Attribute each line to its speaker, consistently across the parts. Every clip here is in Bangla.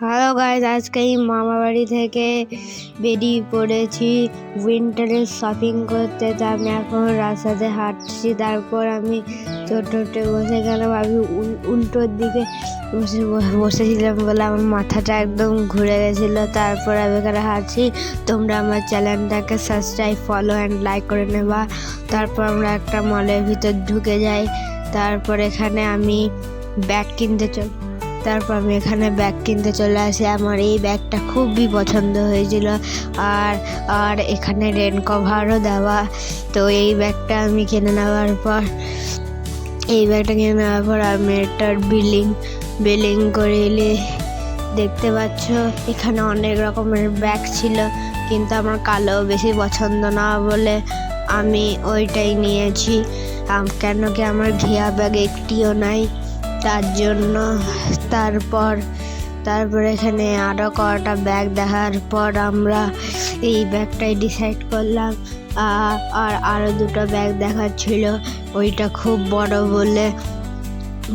Speaker 1: হ্যালো গাইজ, আজকে এই মামা বাড়ি থেকে বেরিয়ে পড়েছি উইন্টারের শপিং করতে। তো আমি এখন রাস্তাতে হাঁটছি, তারপর আমি টোটোতে বসে গেলাম। আমি উল্টোর দিকে বসেছিলাম বলে আমার মাথাটা একদম ঘুরে গেছিলো। তারপর আমি এখানে হাঁটছি। তোমরা আমার চ্যানেলটাকে সাবস্ক্রাইব, ফলো অ্যান্ড লাইক করে নেবা। তারপর আমরা একটা মলের ভিতর ঢুকে যাই। তারপর এখানে আমি ব্যাগ কিনতে চলে আসি। আমার এই ব্যাগটা খুবই পছন্দ হয়েছিল, আর এখানে রেন কভারও দেওয়া। তো এই ব্যাগটা কিনে নেওয়ার পর আমি এটার বিলিং করে দেখতে পাচ্ছ এখানে অনেক রকমের ব্যাগ ছিল, কিন্তু আমার কালো বেশি পছন্দ না বলে আমি ওইটাই নিয়েছি। কেন কি আমার ঘিয়া ব্যাগ একটিও নাই, তার জন্য। তারপর এখানে আরও কটা ব্যাগ দেখার পর আমরা এই ব্যাগটাই ডিসাইড করলাম। আর আরও দুটো ব্যাগ দেখার ছিল, ওইটা খুব বড় বলে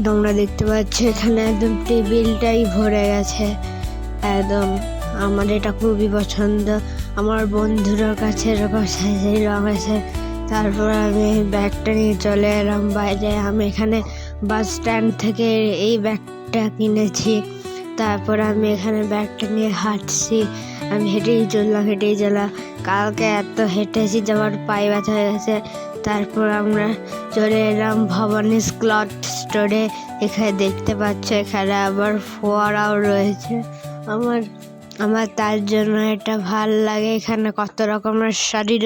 Speaker 1: তোমরা দেখতে পাচ্ছ এখানে একদম টেবিলটাই ভরে গেছে একদম। আমার এটা খুবই পছন্দ, আমার বন্ধুদের কাছে এরকম সেই রঙ আছে। তারপর আমি ব্যাগটা নিয়ে চলে এলাম বাইরে। আমি এখানে বাস স্ট্যান্ড থেকে এই ব্যাগটা কিনেছি। তারপর আমি এখানে ব্যাগটা নিয়ে হাঁটছি। আমি হেঁটেই চললাম। কালকে এত হেঁটেছি যে আমার পায়ে ব্যথা হয়ে গেছে। তারপর আমরা চলে এলাম ভবানীস ক্লথ স্টোরে। এখানে দেখতে পাচ্ছ এখানে আবার ফোয়ারাও রয়েছে। আমার তার জন্য এটা ভাল লাগে। এখানে কত রকমের শাড়ি